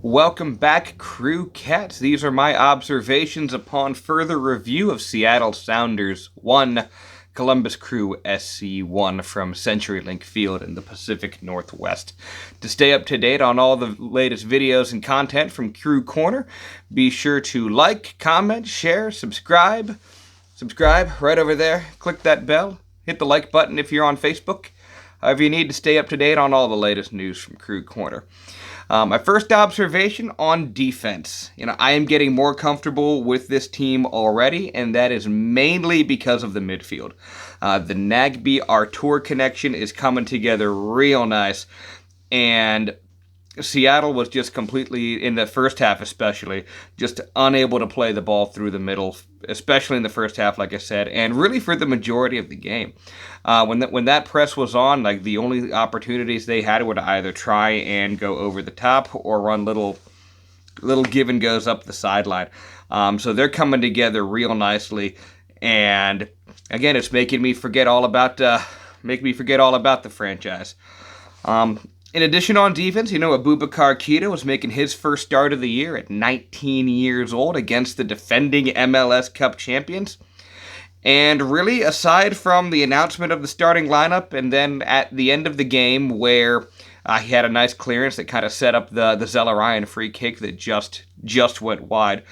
Welcome back, Crew Cats. These are my observations upon further review of Seattle Sounders 1, Columbus Crew SC1 from CenturyLink Field in the Pacific Northwest. To stay up to date on all the latest videos and content from Crew Corner, be sure to like, comment, share, subscribe. Subscribe right over there. Click that bell. Hit the like button if you're on Facebook. However you need to stay up to date on all the latest news from Crew Corner. My first observation on defense. I am getting more comfortable with this team already, and that is mainly because of the midfield. The Nagbe-Artur connection is coming together real nice, and Seattle was just completely, in the first half especially, just unable to play the ball through the middle, especially in the first half, like I said, and really for the majority of the game. When that press was on, like the only opportunities they had were to either try and go over the top or run little give and goes up the sideline. So they're coming together real nicely, and again, it's making me forget all about the franchise. In addition, on defense, Abubakar Keita was making his first start of the year at 19 years old against the defending MLS Cup champions. And really, aside from the announcement of the starting lineup and then at the end of the game where he had a nice clearance that kind of set up the Zelarayan free kick that just went wide,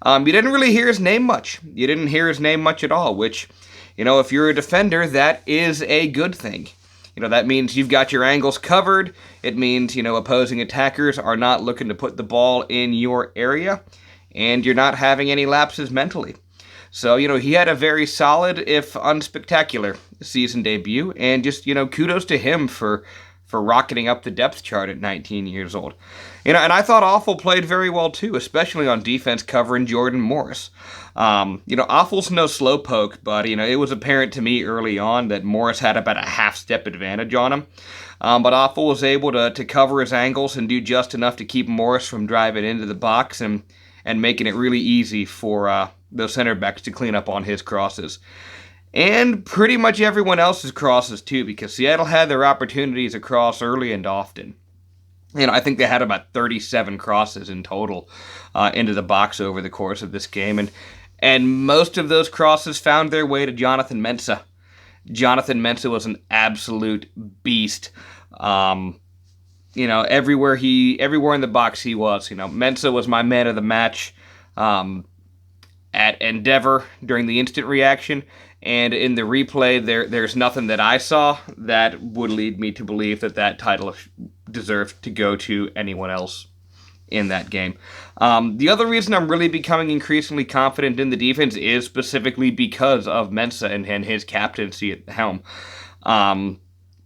you didn't really hear his name much. You didn't hear his name much at all, which, if you're a defender, that is a good thing. That means you've got your angles covered. It means, opposing attackers are not looking to put the ball in your area, and you're not having any lapses mentally. So, he had a very solid, if unspectacular, season debut, and just, kudos to him for rocketing up the depth chart at 19 years old. And I thought Awful played very well too, especially on defense covering Jordan Morris. Awful's no slowpoke, but, it was apparent to me early on that Morris had about a half-step advantage on him. But Awful was able to cover his angles and do just enough to keep Morris from driving into the box and making it really easy for those center backs to clean up on his crosses. And pretty much everyone else's crosses too, because Seattle had their opportunities across early and often. I think they had about 37 crosses in total into the box over the course of this game. And most of those crosses found their way to Jonathan Mensah. Jonathan Mensah was an absolute beast. Everywhere in the box he was. Mensah was my man of the match at Endeavor during the instant reaction. And in the replay, there's nothing that I saw that would lead me to believe that title deserved to go to anyone else in that game. The other reason I'm really becoming increasingly confident in the defense is specifically because of Mensah and his captaincy at the helm.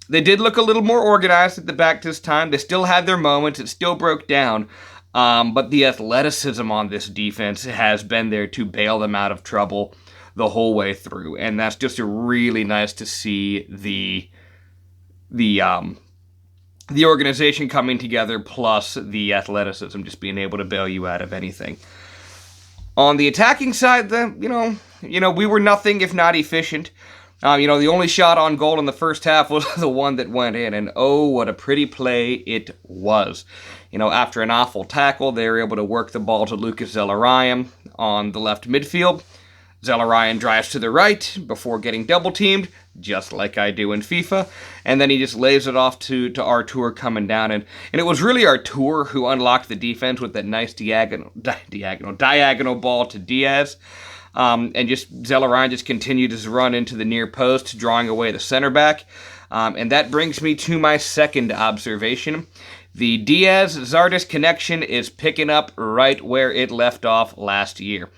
They did look a little more organized at the back this time. They still had their moments. It still broke down. But the athleticism on this defense has been there to bail them out of trouble the whole way through, and that's just really nice to see the organization coming together, plus the athleticism just being able to bail you out of anything. On the attacking side, we were nothing if not efficient. The only shot on goal in the first half was the one that went in, and oh, what a pretty play it was. After an awful tackle, they were able to work the ball to Lucas Zelarayan on the left midfield. Zelarayan drives to the right before getting double-teamed, just like I do in FIFA, and then he just lays it off to Artur coming down, and it was really Artur who unlocked the defense with that nice diagonal ball to Diaz, and just Zelarayan just continued his run into the near post, drawing away the center back, and that brings me to my second observation. The Diaz-Zardes connection is picking up right where it left off last year.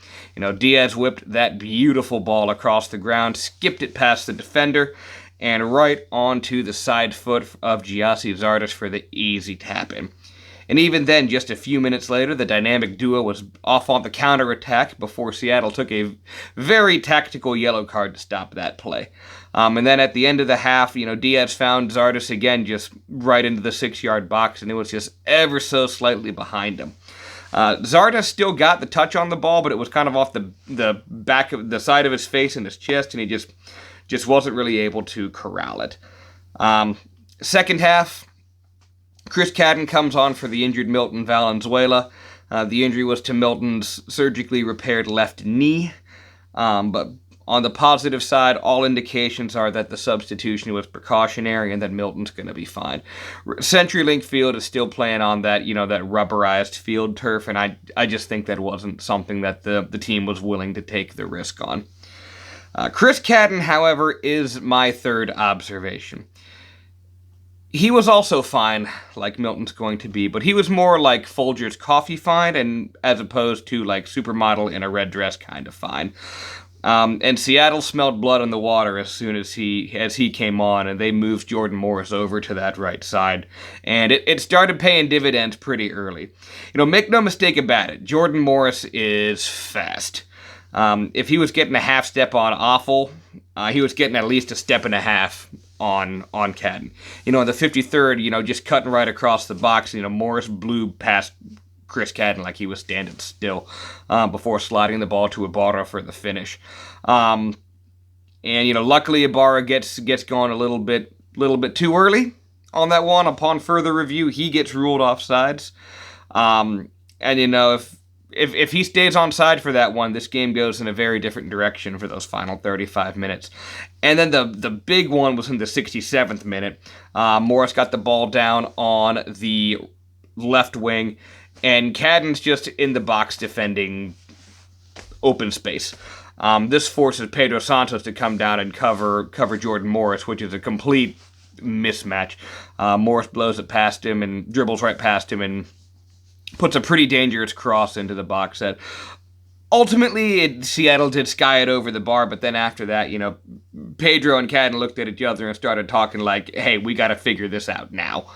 Diaz whipped that beautiful ball across the ground, skipped it past the defender, and right onto the side foot of Gyasi Zardes for the easy tap-in. And even then, just a few minutes later, the dynamic duo was off on the counter-attack before Seattle took a very tactical yellow card to stop that play. And then at the end of the half, Diaz found Zardes again just right into the 6-yard box, and it was just ever so slightly behind him. Zardes still got the touch on the ball, but it was kind of off the back of the side of his face and his chest, and he just wasn't really able to corral it. Second half, Chris Cadden comes on for the injured Milton Valenzuela. The injury was to Milton's surgically repaired left knee. But on the positive side, all indications are that the substitution was precautionary and that Milton's going to be fine. CenturyLink Field is still playing on that, that rubberized field turf, and I just think that wasn't something that the team was willing to take the risk on. Chris Cadden, however, is my third observation. He was also fine, like Milton's going to be, but he was more like Folger's coffee fine, and as opposed to like supermodel in a red dress kind of fine. And Seattle smelled blood in the water as soon as he came on, and they moved Jordan Morris over to that right side. And it started paying dividends pretty early. Make no mistake about it, Jordan Morris is fast. If he was getting a half step on Awful, he was getting at least a step and a half on Cadden. In the 53rd, just cutting right across the box, Morris blew past Chris Cadden like he was standing still before sliding the ball to Ibarra for the finish. And luckily Ibarra gets going a little bit too early on that one. Upon further review, he gets ruled offsides. And if he stays onside for that one, this game goes in a very different direction for those final 35 minutes. And then the big one was in the 67th minute. Morris got the ball down on the left wing, and Cadden's just in the box defending open space. This forces Pedro Santos to come down and cover Jordan Morris, which is a complete mismatch. Morris blows it past him and dribbles right past him and puts a pretty dangerous cross into the box set. Ultimately, Seattle did sky it over the bar, but then after that, Pedro and Cadden looked at each other and started talking like, hey, we got to figure this out now.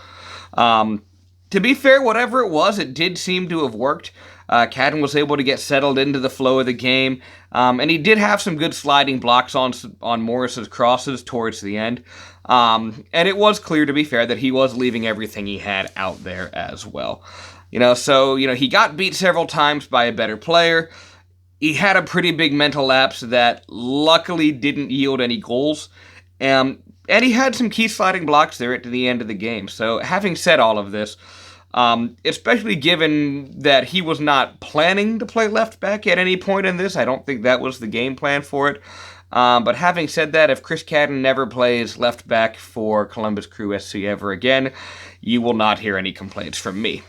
To be fair, whatever it was, it did seem to have worked. Cadden was able to get settled into the flow of the game, and he did have some good sliding blocks on Morris's crosses towards the end. And it was clear, to be fair, that he was leaving everything he had out there as well. So he got beat several times by a better player. He had a pretty big mental lapse that luckily didn't yield any goals. And he had some key sliding blocks there at the end of the game. So having said all of this, especially given that he was not planning to play left back at any point in this, I don't think that was the game plan for it. But having said that, if Chris Cadden never plays left back for Columbus Crew SC ever again, you will not hear any complaints from me.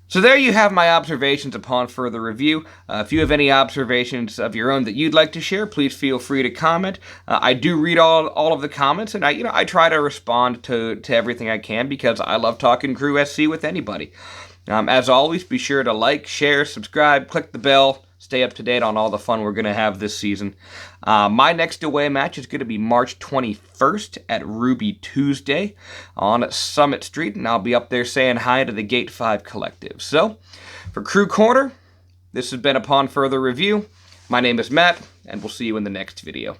So there you have my observations upon further review. If you have any observations of your own that you'd like to share, please feel free to comment. I do read all of the comments, and I try to respond to everything I can because I love talking Crew SC with anybody. As always, be sure to like, share, subscribe, click the bell, stay up to date on all the fun we're going to have this season. My next away match is going to be March 21st at Ruby Tuesday on Summit Street, and I'll be up there saying hi to the Gate 5 Collective. So, for Crew Corner, this has been Upon Further Review. My name is Matt, and we'll see you in the next video.